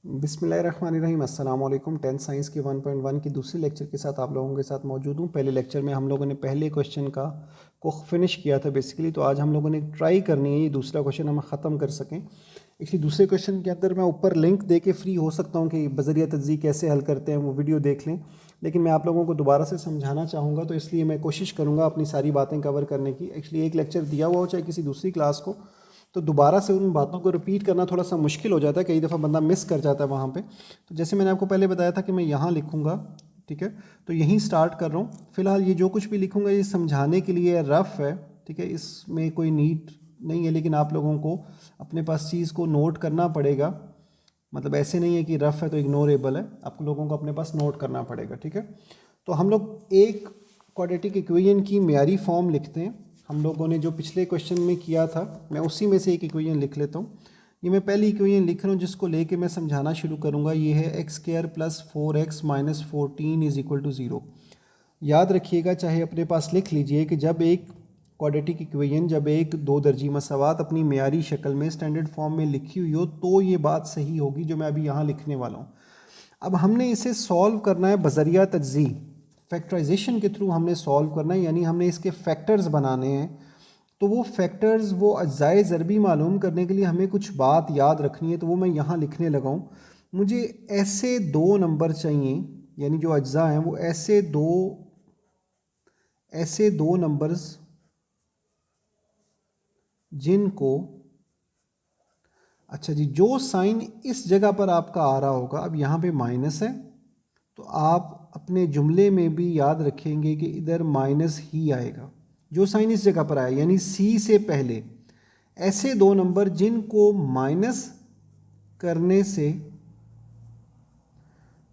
बिस्मिल्लाहिर्रहमानिर्रहीम। अस्सलाम वालेकुम। 10th साइंस की 1.1 की दूसरी लेक्चर के साथ आप लोगों के साथ मौजूद हूँ। पहले लेक्चर में हम लोगों ने पहले क्वेश्चन को फिनिश किया था बेसिकली, तो आज हम लोगों ने ट्राई करनी है ये दूसरा क्वेश्चन हम ख़त्म कर सकें। इसलिए दूसरे क्वेश्चन के अंदर मैं ऊपर लिंक दे के फ्री हो सकता हूँ कि बज़रिया तज्ज़ी कैसे हल करते हैं वो वीडियो देख लें, लेकिन मैं आप लोगों को दोबारा से समझाना चाहूँगा, तो इसलिए मैं कोशिश करूँगा अपनी सारी बातें कवर करने की। एक्चुअली एक लेक्चर दिया हुआ हो चाहे किसी दूसरी क्लास को, तो दोबारा से उन बातों को रिपीट करना थोड़ा सा मुश्किल हो जाता है, कई दफ़ा बंदा मिस कर जाता है वहाँ पे। तो जैसे मैंने आपको पहले बताया था कि मैं यहाँ लिखूँगा, ठीक है, तो यहीं स्टार्ट कर रहा हूँ। फ़िलहाल ये जो कुछ भी लिखूँगा ये समझाने के लिए रफ़ है, ठीक है, इसमें कोई नीड नहीं है, लेकिन आप लोगों को अपने पास चीज़ को नोट करना पड़ेगा। मतलब ऐसे नहीं है कि रफ़ है तो इग्नोरेबल है, आप लोगों को अपने पास नोट करना पड़ेगा, ठीक है। तो हम लोग एक क्वाड्रेटिक इक्वेशन की म्यारी फॉर्म लिखते हैं। हम लोगों ने जो पिछले क्वेश्चन में किया था, मैं उसी में से एक इक्वेशन लिख लेता हूँ। ये मैं पहली इक्वेशन लिख रहा हूँ जिसको लेके मैं समझाना शुरू करूँगा। ये है x² + 4x - 14 = 0। याद रखिएगा, चाहे अपने पास लिख लीजिए कि जब एक क्वाड्रेटिक इक्वेशन, जब एक दो दर्जी मसावात अपनी मेयारी शक्ल में स्टैंडर्ड फॉर्म में लिखी हुई हो तो ये बात सही होगी जो मैं अभी यहाँ लिखने वाला हूँ। अब हमने इसे सॉल्व करना है बज़रिया तज्ज़ी, फैक्टराइजेशन के थ्रू हमने सॉल्व करना है, यानी हमने इसके फैक्टर्स बनाने हैं। तो वो फैक्टर्स, वो अज्जाए ज़रबी मालूम करने के लिए हमें कुछ बात याद रखनी है, तो वो मैं यहाँ लिखने लगा हूँ। मुझे ऐसे दो नंबर चाहिए, यानी जो अज्जा हैं वो ऐसे दो नंबर्स जिनको, अच्छा जी, जो साइन इस जगह पर आपका आ रहा होगा, अब यहाँ पे माइनस है तो आप अपने जुमले में भी याद रखेंगे कि इधर माइनस ही आएगा। जो साइन इस जगह पर आया यानी सी से पहले, ऐसे दो नंबर जिनको माइनस करने से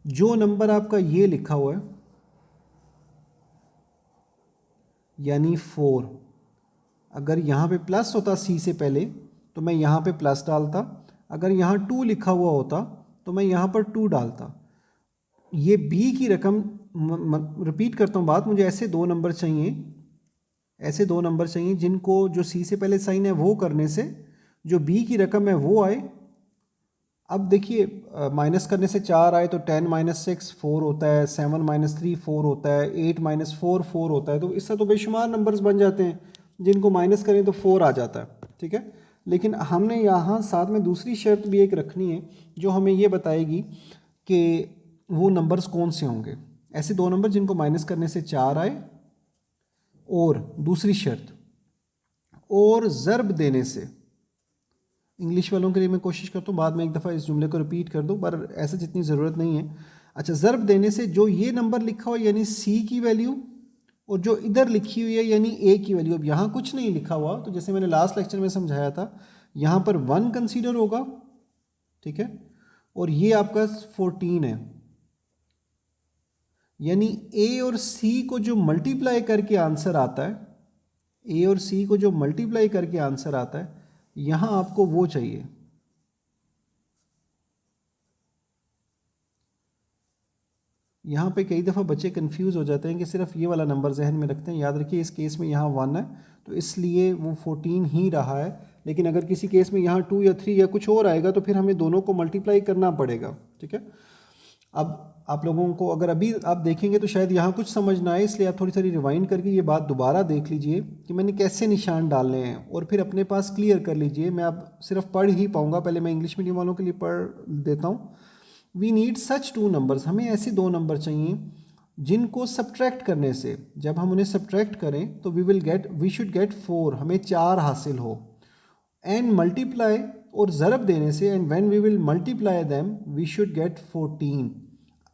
जो नंबर आपका ये लिखा हुआ है यानी 4, अगर यहाँ पे प्लस होता सी से पहले तो मैं यहाँ पे प्लस डालता, अगर यहाँ 2 लिखा हुआ होता तो मैं यहाँ पर 2 डालता। ये बी की रकम, रिपीट करता हूँ बात, मुझे ऐसे दो नंबर चाहिए, ऐसे दो नंबर चाहिए जिनको जो सी से पहले साइन है वो करने से जो बी की रकम है वो आए। अब देखिए, माइनस करने से 4 आए तो 10 - 6 4 होता है, 7 - 3 4 होता है, 8 - 4 4 होता है। तो इससे तो बेशुमार नंबर्स बन जाते हैं, जिनको माइनस करें तो 4 आ जाता है, ठीक है। लेकिन हमने यहाँ साथ में दूसरी शर्त भी एक रखनी है जो हमें ये बताएगी कि वो नंबर्स कौन से होंगे। ऐसे दो नंबर जिनको माइनस करने से 4 आए, और दूसरी शर्त, और ज़र्ब देने से। इंग्लिश वालों के लिए मैं कोशिश करता हूँ बाद में एक दफ़ा इस जुमले को रिपीट कर दूँ, पर ऐसे जितनी ज़रूरत नहीं है। अच्छा, ज़र्ब देने से जो ये नंबर लिखा हुआ यानी सी की वैल्यू, और जो इधर लिखी हुई है यानी ए की वैल्यू। अब यहाँ कुछ नहीं लिखा हुआ, तो जैसे मैंने लास्ट लेक्चर में समझाया था, यहाँ पर 1 कंसीडर होगा, ठीक है, और ये आपका 14 है। यानी ए और सी को जो मल्टीप्लाई करके आंसर आता है, ए और सी को जो मल्टीप्लाई करके आंसर आता है, यहाँ आपको वो चाहिए। यहाँ पे कई दफ़ा बच्चे कंफ्यूज हो जाते हैं कि सिर्फ ये वाला नंबर जहन में रखते हैं। याद रखिए इस केस में यहाँ 1 है तो इसलिए वो 14 ही रहा है, लेकिन अगर किसी केस में यहाँ 2 या 3 या कुछ और आएगा तो फिर हमें दोनों को मल्टीप्लाई करना पड़ेगा, ठीक है। अब आप लोगों को अगर अभी आप देखेंगे तो शायद यहाँ कुछ समझ ना आए, इसलिए आप थोड़ी सारी रिवाइंड करके ये बात दोबारा देख लीजिए कि मैंने कैसे निशान डालने हैं, और फिर अपने पास क्लियर कर लीजिए। मैं अब सिर्फ पढ़ ही पाऊँगा, पहले मैं इंग्लिश मीडियम वालों के लिए पढ़ देता हूँ। We need such two numbers, हमें ऐसे दो नंबर चाहिए जिनको सब्ट्रैक्ट करने से, जब हम उन्हें सब्ट्रैक्ट करें तो वी शुड गेट 4, हमें 4 हासिल हो। एंड मल्टीप्लाई, और ज़रब देने से, and when we will multiply them we should get 14।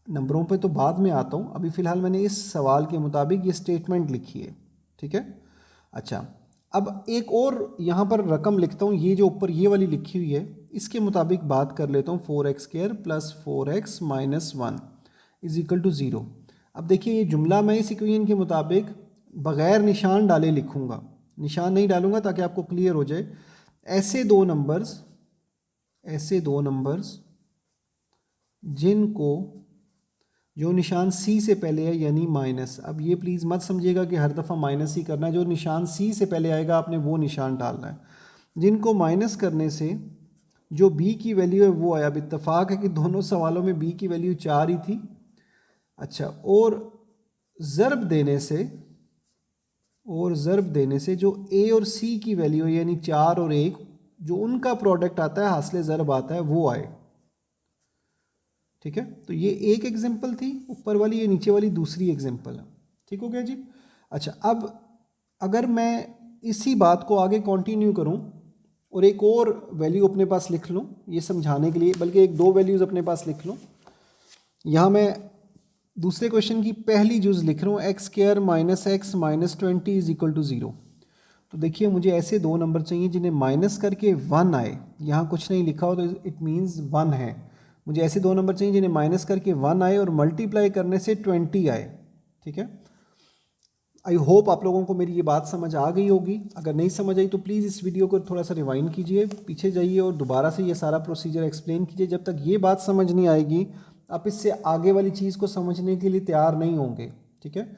नंबरों पे तो बाद में आता हूँ, अभी फ़िलहाल मैंने इस सवाल के मुताबिक ये स्टेटमेंट लिखी है, ठीक है। अच्छा, अब एक और यहाँ पर रकम लिखता हूँ, ये जो ऊपर ये वाली लिखी हुई है इसके मुताबिक बात कर लेता हूँ। 4x² + 4x - 1 = 0। अब देखिए ये जुमला मैं इस इक्वेशन के मुताबिक बग़ैर निशान डाले लिखूँगा, निशान नहीं डालूँगा ताकि आपको क्लियर हो जाए। ऐसे दो नंबर्स जिनको, जो निशान सी से पहले है यानी माइनस, अब ये प्लीज़ मत समझिएगा कि हर दफ़ा माइनस ही करना है, जो निशान सी से पहले आएगा आपने वो निशान डालना है, जिनको माइनस करने से जो b की वैल्यू है वो आया। अब इत्तेफाक है कि दोनों सवालों में b की वैल्यू 4 ही थी। अच्छा, और ज़र्ब देने से जो a और c की वैल्यू है यानी 4 और 1 जो उनका प्रोडक्ट आता है, हासिल ज़र्ब आता है, वो आए। ठीक है, तो ये एक एग्जांपल थी ऊपर वाली, ये नीचे वाली दूसरी एग्जांपल है। ठीक हो गया जी। अच्छा, अब अगर मैं इसी बात को आगे कंटिन्यू करूं और एक और वैल्यू अपने पास लिख लूं ये समझाने के लिए, बल्कि एक दो वैल्यूज़ अपने पास लिख लूं। यहाँ मैं दूसरे क्वेश्चन की पहली जुज़ लिख रहा हूँ, x square minus x minus 20 is equal to 0। तो देखिए मुझे ऐसे दो नंबर चाहिए जिन्हें माइनस करके 1 आए। यहाँ कुछ नहीं लिखा हो तो इट मीन्स 1 है। मुझे ऐसे दो नंबर चाहिए जिन्हें माइनस करके 1 आए और मल्टीप्लाई करने से 20 आए। ठीक है, आई होप आप लोगों को मेरी ये बात समझ आ गई होगी। अगर नहीं समझ आई तो प्लीज़ इस वीडियो को थोड़ा सा रिवाइंड कीजिए, पीछे जाइए और दोबारा से ये सारा प्रोसीजर एक्सप्लेन कीजिए। जब तक ये बात समझ नहीं आएगी आप इससे आगे वाली चीज़ को समझने के लिए तैयार नहीं होंगे। ठीक है,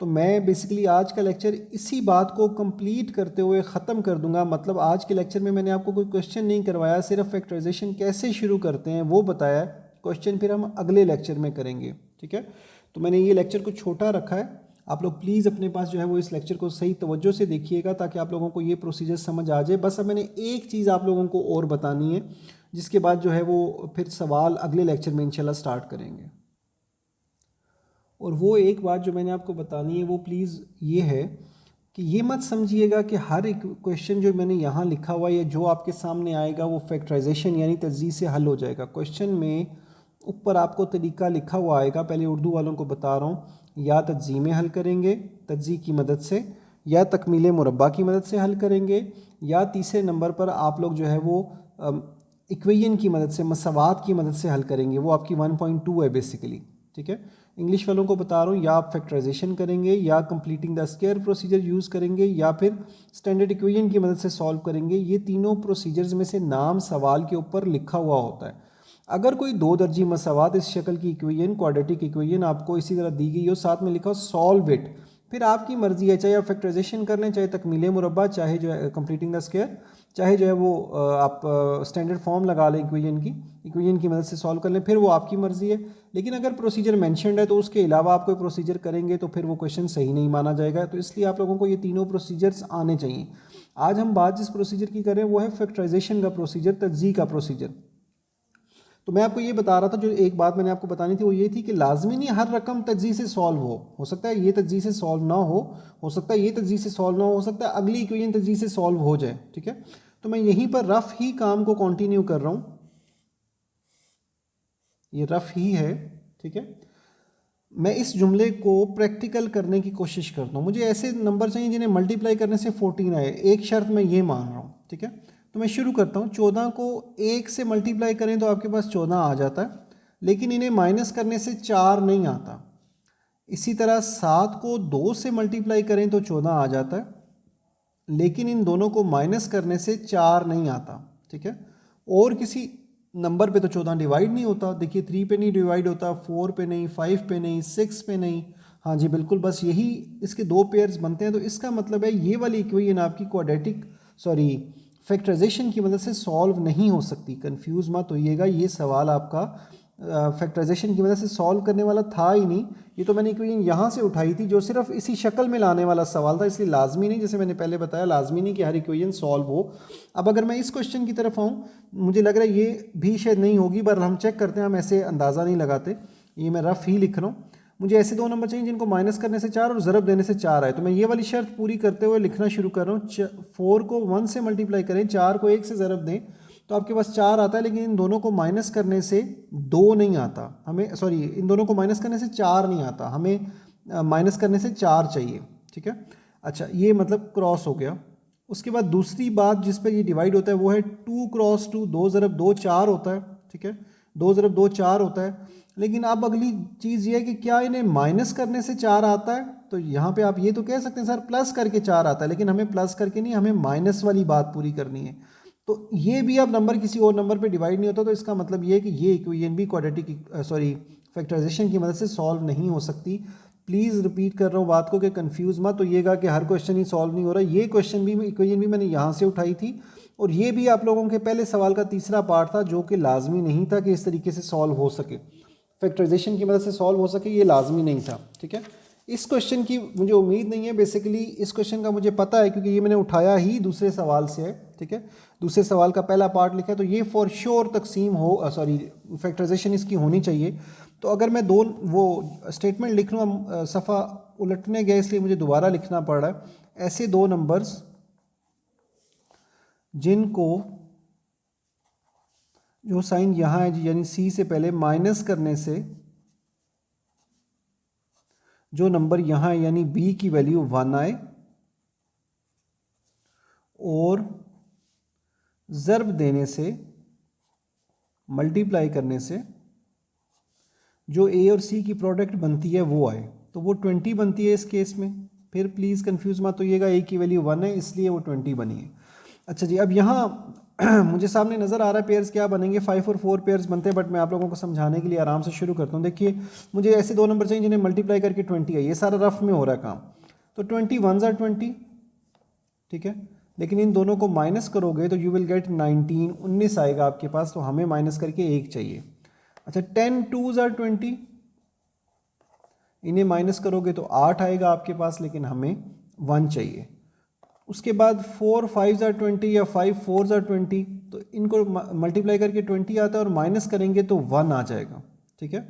तो मैं बेसिकली आज का लेक्चर इसी बात को कंप्लीट करते हुए ख़त्म कर दूंगा। मतलब आज के लेक्चर में मैंने आपको कोई क्वेश्चन नहीं करवाया, सिर्फ फैक्टराइजेशन कैसे शुरू करते हैं वो बताया। क्वेश्चन फिर हम अगले लेक्चर में करेंगे। ठीक है, तो मैंने ये लेक्चर को छोटा रखा है। आप लोग प्लीज़ अपने पास जो है वो इस लेक्चर को सही तवज्जो से देखिएगा ताकि आप लोगों को ये प्रोसीजर समझ आ जाए। बस अब मैंने एक चीज़ आप लोगों को और बतानी है, जिसके बाद जो है वो फिर सवाल अगले लेक्चर में इंशाल्लाह स्टार्ट करेंगे। और वो एक बात जो मैंने आपको बतानी है वो प्लीज़ ये है कि ये मत समझिएगा कि हर एक क्वेश्चन जो मैंने यहाँ लिखा हुआ है या जो आपके सामने आएगा वो फैक्टराइजेशन यानी तज्ज़ीज़ से हल हो जाएगा। क्वेश्चन में ऊपर आपको तरीका लिखा हुआ आएगा, पहले उर्दू वालों को बता रहा हूँ, या तज्ज़ीमें हल करेंगे तज्ज़ी की मदद से, या तकमील मुरब्बा की मदद से हल करेंगे, या तीसरे नंबर पर आप लोग जो है वो इक्वेशन की मदद से, मसावात की मदद से हल करेंगे। वो आपकी 1.2 है बेसिकली। ठीक है, इंग्लिश वालों को बता रहा हूँ, या आप फैक्टराइजेशन करेंगे, या completing the square procedure use करेंगे, या फिर स्टैंडर्ड इक्वेशन की मदद से सॉल्व करेंगे। ये तीनों प्रोसीजर्स में से नाम सवाल के ऊपर लिखा हुआ होता है। अगर कोई दो दर्जी मसावात इस शक्ल की इक्वेशन, क्वाड्रेटिक इक्वेशन आपको इसी तरह दी गई हो, साथ में लिखा हो सॉल्व इट, फिर आपकी मर्जी है, चाहे आप फैक्टराइजेशन कर लें, चाहे तकमील मुरब्बा, चाहे जो है कंप्लीटिंग द स्क्वायर, चाहे जो है वो आप स्टैंडर्ड फॉर्म लगा लें इक्वेशन की मदद से सॉल्व कर लें, फिर वो आपकी मर्जी है। लेकिन अगर प्रोसीजर मेंशन्ड है तो उसके अलावा आप कोई प्रोसीजर करेंगे तो फिर वो क्वेश्चन सही नहीं माना जाएगा। तो इसलिए आप लोगों को ये तीनों प्रोसीजर्स आने चाहिए। आज हम बात जिस प्रोसीजर की करें वो है फैक्टराइजेशन का प्रोसीजर, तज्ज़ी का प्रोसीजर। तो मैं आपको ये बता रहा था, जो एक बात मैंने आपको बतानी थी वो ये थी कि लाजमी नहीं हर रकम तज्ज़ी से सॉल्व हो सकता है ये तज्ज़ी से सॉल्व ना हो सकता है ये तज्ज़ी से सॉल्व ना हो सकता है अगली इक्वेशन तज्ज़ी से सॉल्व हो जाए। ठीक है, तो मैं यहीं पर रफ़ ही काम को कंटिन्यू कर रहा हूँ, ये रफ़ ही है। ठीक है, मैं इस जुमले को प्रैक्टिकल करने की कोशिश करता हूँ। मुझे ऐसे नंबर चाहिए जिन्हें मल्टीप्लाई करने से 14 आए। एक शर्त मैं ये मान रहा हूँ। ठीक है, तो मैं शुरू करता हूँ। 14 को 1 से मल्टीप्लाई करें तो आपके पास 14 आ जाता है, लेकिन इन्हें माइनस करने से 4 नहीं आता। इसी तरह 7 को 2 से मल्टीप्लाई करें तो 14 आ जाता है, लेकिन इन दोनों को माइनस करने से 4 नहीं आता। ठीक है, और किसी नंबर पे तो 14 डिवाइड नहीं होता। देखिए 3 पे नहीं डिवाइड होता, 4 पे नहीं, 5 पे नहीं, 6 पे नहीं। हाँ जी बिल्कुल, बस यही इसके दो पेयर्स बनते हैं। तो इसका मतलब है ये वाली इक्वेशन आपकी फैक्टराइजेशन की मदद से सॉल्व नहीं हो सकती। कंफ्यूज मत होइएगा, ये सवाल आपका फैक्टराइजेशन की मदद से सॉल्व करने वाला था ही नहीं। ये तो मैंने इक्वेशन यहाँ से उठाई थी जो सिर्फ इसी शक्ल में लाने वाला सवाल था, इसलिए लाजमी नहीं, जैसे मैंने पहले बताया, लाजमी नहीं कि हर इक्वेशन सॉल्व हो। अब अगर मैं इस क्वेश्चन की तरफ आऊँ, मुझे लग रहा है ये भी शायद नहीं होगी, पर हम चेक करते हैं, हम ऐसे अंदाज़ा नहीं लगाते। ये मैं रफ़ ही लिख रहा हूँ। मुझे ऐसे दो नंबर चाहिए जिनको माइनस करने से 4 और ज़रब देने से 4 आए। तो मैं ये वाली शर्त पूरी करते हुए लिखना शुरू कर रहा हूँ। 4 को 1 से मल्टीप्लाई करें, 4 को 1 से ज़रब दें तो आपके पास 4 आता है, लेकिन इन दोनों को माइनस करने से 2 नहीं आता हमें, इन दोनों को माइनस करने से 4 नहीं आता हमें, माइनस करने से 4 चाहिए। ठीक है, अच्छा ये मतलब क्रॉस हो गया। उसके बाद दूसरी बात जिस पर ये डिवाइड होता है वो है 2 क्रॉस 2, 2 ज़रब 2 4 होता है। ठीक है, 2 ज़रब 2 4 होता है। लेकिन अब अगली चीज़ ये है कि क्या इन्हें माइनस करने से 4 आता है? तो यहाँ पे आप ये तो कह सकते हैं सर प्लस करके 4 आता है, लेकिन हमें प्लस करके नहीं, हमें माइनस वाली बात पूरी करनी है। तो ये भी अब नंबर किसी और नंबर पे डिवाइड नहीं होता, तो इसका मतलब ये है कि ये इक्वेशन भी फैक्टराइजेशन की मदद से सॉल्व नहीं हो सकती। प्लीज़ रिपीट कर रहा हूँ बात को कि कंफ्यूज मत होइएगा कि हर क्वेश्चन ही सॉल्व नहीं हो रहा। ये क्वेश्चन भी, इक्वेशन भी मैंने यहाँ से उठाई थी और ये भी आप लोगों के पहले सवाल का तीसरा पार्ट था जो कि लाजमी नहीं था कि इस तरीके से सॉल्व हो सके, फैक्टराइजेशन की मदद से सॉल्व हो सके, ये लाजमी नहीं था। ठीक है, इस क्वेश्चन की मुझे उम्मीद नहीं है, बेसिकली इस क्वेश्चन का मुझे पता है क्योंकि ये मैंने उठाया ही दूसरे सवाल से है। ठीक है, दूसरे सवाल का पहला पार्ट लिखा है, तो ये फॉर श्योर तकसीम हो सॉरी फैक्टराइजेशन इसकी होनी चाहिए। तो अगर मैं दो वो स्टेटमेंट लिख लूँ, सफ़ा उलटने गया इसलिए मुझे दोबारा लिखना पड़ रहा है। ऐसे दो नंबर्स जिनको जो साइन यहाँ है जी, यानी सी से पहले माइनस करने से जो नंबर यहाँ है यानी बी की वैल्यू 1 आए, और ज़र्ब देने से मल्टीप्लाई करने से जो ए और सी की प्रोडक्ट बनती है वो आए, तो वो 20 बनती है इस केस में। फिर प्लीज़ कंफ्यूज मत होइएगा, ए की वैल्यू 1 है इसलिए वो 20 बनी है। अच्छा जी, अब यहाँ मुझे सामने नज़र आ रहा है पेयर्स क्या बनेंगे, 5 और 4 पेयर्स बनते हैं, बट मैं आप लोगों को समझाने के लिए आराम से शुरू करता हूँ। देखिए, मुझे ऐसे दो नंबर चाहिए जिन्हें मल्टीप्लाई करके 20 है, ये सारा रफ में हो रहा है काम। तो 20 1s are 20, ठीक है, लेकिन इन दोनों को माइनस करोगे तो यू विल गेट 19 आएगा आपके पास, तो हमें माइनस करके 1 चाहिए। अच्छा, 10 2s are 20, इन्हें माइनस करोगे तो 8 आएगा आपके पास, लेकिन हमें 1 चाहिए। उसके बाद 4 5s are 20 या 5 4s are 20, तो इनको मल्टीप्लाई करके 20 आता है और माइनस करेंगे तो 1 आ जाएगा। ठीक है,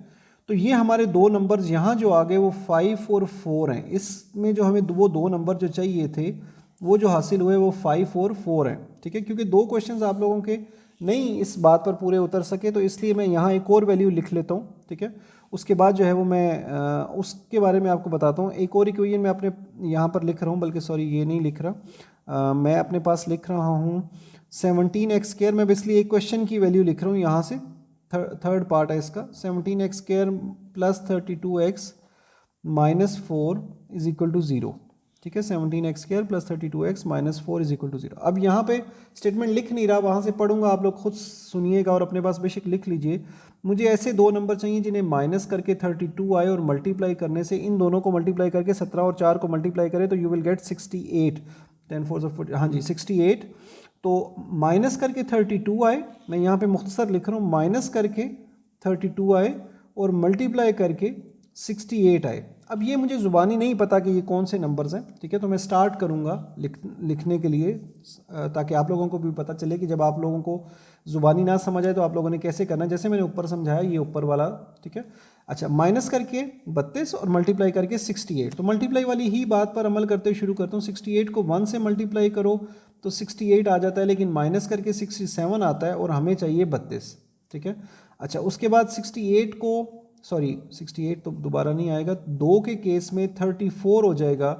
तो ये हमारे दो नंबर्स यहाँ जो आ गए वो 5 और 4 हैं। इसमें जो हमें वो दो नंबर जो चाहिए थे वो जो हासिल हुए वो 5 और 4 हैं। ठीक है, क्योंकि दो क्वेश्चंस आप लोगों के नहीं इस बात पर पूरे उतर सके, तो इसलिए मैं यहाँ एक और वैल्यू लिख लेता हूँ। ठीक है, उसके बाद जो है वो मैं उसके बारे में आपको बताता हूँ। एक और इक्वेशन मैं अपने यहाँ पर लिख रहा हूँ, बल्कि सॉरी ये नहीं लिख रहा, मैं अपने पास लिख रहा हूँ 17x²। मैं इसलिए एक क्वेश्चन की वैल्यू लिख रहा हूँ यहाँ से, थर्ड पार्ट है इसका, 17x² + 32x - 4 = 0। ठीक है, 17x² + 32x - 4 = 0। अब यहाँ पे स्टेटमेंट लिख नहीं रहा, वहाँ से पढ़ूंगा, आप लोग खुद सुनिएगा और अपने पास बेशक लिख लीजिए। मुझे ऐसे दो नंबर चाहिए जिन्हें माइनस करके 32 आए और मल्टीप्लाई करने से इन दोनों को मल्टीप्लाई करके 17 और 4 को मल्टीप्लाई करें तो यू विल गेट 68। 10 4 40, हाँ जी 68। तो माइनस करके 32 आए, मैं यहाँ पे मुख्तसर लिख रहा हूँ, माइनस करके 32 आए और मल्टीप्लाई करके 68 आए। अब ये मुझे ज़ुबानी नहीं पता कि ये कौन से नंबर्स हैं। ठीक है, तो मैं स्टार्ट करूँगा लिखने के लिए, ताकि आप लोगों को भी पता चले कि जब आप लोगों को ज़ुबानी ना समझ आए तो आप लोगों ने कैसे करना है, जैसे मैंने ऊपर समझाया ये ऊपर वाला। ठीक है, अच्छा, माइनस करके 32 और मल्टीप्लाई करके 68। तो मल्टीप्लाई वाली ही बात पर अमल करते हुए शुरू करता हूँ। 68 को 1 से मल्टीप्लाई करो तो 68 आ जाता है, लेकिन माइनस करके 67 आता है और हमें चाहिए 32। ठीक है, अच्छा, उसके बाद 68 को सॉरी 68 तो दोबारा नहीं आएगा, 2 के केस में 34 हो जाएगा।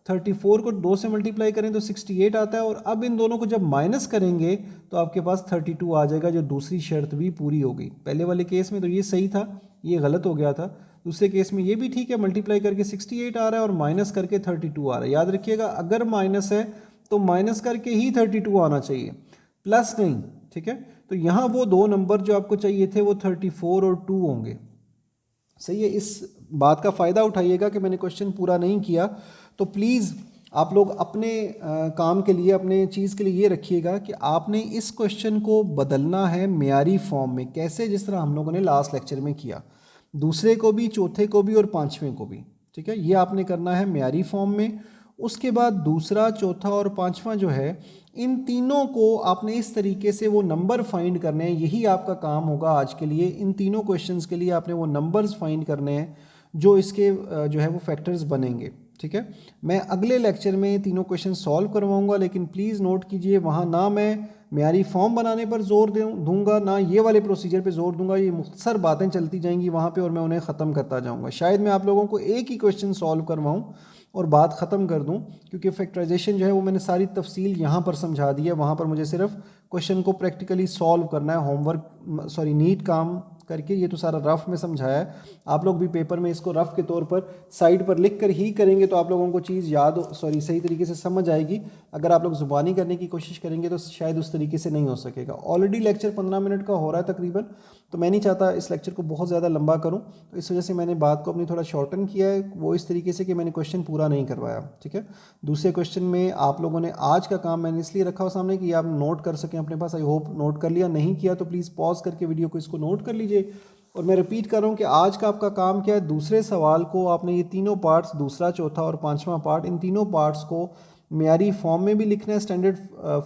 34 को 2 से मल्टीप्लाई करें तो 68 आता है, और अब इन दोनों को जब माइनस करेंगे तो आपके पास 32 आ जाएगा, जो दूसरी शर्त भी पूरी हो गई। पहले वाले केस में तो ये सही था, ये गलत हो गया था। दूसरे केस में ये भी ठीक है, मल्टीप्लाई करके 68 आ रहा है और माइनस करके 32 आ रहा है। याद रखिएगा, अगर माइनस है तो माइनस करके ही 32 आना चाहिए, प्लस नहीं। ठीक है, तो यहाँ वो दो नंबर जो आपको चाहिए थे वो 34 और 2 होंगे। सही है, इस बात का फ़ायदा उठाइएगा कि मैंने क्वेश्चन पूरा नहीं किया, तो प्लीज़ आप लोग अपने काम के लिए, अपने चीज़ के लिए ये रखिएगा कि आपने इस क्वेश्चन को बदलना है मेयारी फॉर्म में। कैसे? जिस तरह हम लोगों ने लास्ट लेक्चर में किया, दूसरे को भी, चौथे को भी और पाँचवें को भी। ठीक है, ये आपने करना है मेयारी फॉर्म में। उसके बाद दूसरा, चौथा और पाँचवा जो है, इन तीनों को आपने इस तरीके से वो नंबर फाइंड करने हैं। यही आपका काम होगा आज के लिए। इन तीनों क्वेश्चंस के लिए आपने वो नंबर्स फाइंड करने हैं जो इसके जो है वो फैक्टर्स बनेंगे। ठीक है, मैं अगले लेक्चर में तीनों क्वेश्चन सॉल्व करवाऊंगा, लेकिन प्लीज़ नोट कीजिए, वहाँ ना मैं मेयारी फॉर्म बनाने पर जोर दूंगा, ना ये वाले प्रोसीजर पे जोर दूंगा। ये मुख्तसर बातें चलती जाएंगी वहाँ पे और मैं उन्हें ख़त्म करता जाऊँगा। शायद मैं आप लोगों को एक ही क्वेश्चन सॉल्व करवाऊँ और बात ख़त्म कर दूं, क्योंकि फैक्टराइजेशन जो है वो मैंने सारी तफसील यहाँ पर समझा दी है। वहाँ पर मुझे सिर्फ क्वेश्चन को प्रैक्टिकली सॉल्व करना है, होमवर्क नीट काम करके, ये तो सारा रफ में समझाया है, आप लोग भी पेपर में इसको रफ के तौर पर साइड पर लिख कर ही करेंगे तो आप लोगों को चीज़ याद सॉरी सही तरीके से समझ आएगी। अगर आप लोग ज़ुबानी करने की कोशिश करेंगे तो शायद उस तरीके से नहीं हो सकेगा। ऑलरेडी लेक्चर 15 मिनट का हो रहा है तकरीबन, तो मैं नहीं चाहता इस लेक्चर को बहुत ज़्यादा लंबा करूं, तो इस वजह से मैंने बात को अपनी थोड़ा शॉर्टन किया है, वो इस तरीके से कि मैंने क्वेश्चन पूरा नहीं करवाया। ठीक है, दूसरे क्वेश्चन में आप लोगों ने आज का काम मैंने इसलिए रखा हो सामने कि आप नोट कर सकें अपने पास। आई होप नोट कर लिया, नहीं किया तो प्लीज़ पॉज करके वीडियो को इसको नोट कर लीजिए। और मैं रिपीट कर रहा हूँ कि आज का आपका काम क्या है, दूसरे सवाल को आपने ये तीनों पार्ट्स, दूसरा, चौथा और पाँचवा पार्ट, इन तीनों पार्ट्स को मेयारी फॉर्म में भी लिखना है, स्टैंडर्ड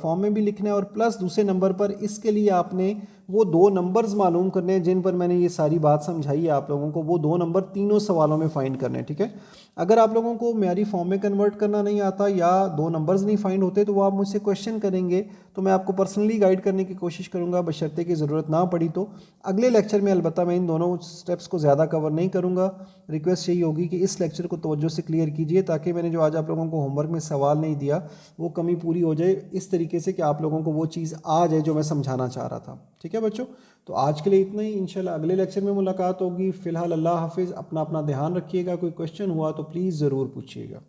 फॉर्म में भी लिखना है, और प्लस दूसरे नंबर पर इसके लिए आपने वो 2 नंबर्स मालूम करने हैं जिन पर मैंने ये सारी बात समझाई है आप लोगों को, वो 2 नंबर तीनों सवालों में फाइंड करने हैं। ठीक है, अगर आप लोगों को मेयारी फॉर्म में कन्वर्ट करना नहीं आता या 2 नंबर्स नहीं फाइंड होते तो वो आप मुझसे क्वेश्चन करेंगे, तो मैं आपको पर्सनली गाइड करने की कोशिश करूँगा, बशर्ते की ज़रूरत ना पड़ी तो। अगले लेक्चर में अलबत्ता मैं इन दोनों स्टेप्स को ज़्यादा कवर नहीं करूँगा। रिक्वेस्ट यही होगी कि इस लेक्चर को तवज्जो से क्लियर कीजिए, ताकि मैंने जो आज आप लोगों को होमवर्क में सवाल नहीं दिया वो कमी पूरी हो जाए इस तरीके से कि आप लोगों को वो चीज़ आ जाए जो मैं समझाना चाह रहा था। ठीक है बच्चों, तो आज के लिए इतना ही, इंशाल्लाह अगले लेक्चर में मुलाकात होगी। फ़िलहाल अल्लाह हाफिज़, अपना ध्यान रखिएगा। कोई क्वेश्चन हुआ तो प्लीज़ ज़रूर पूछिएगा।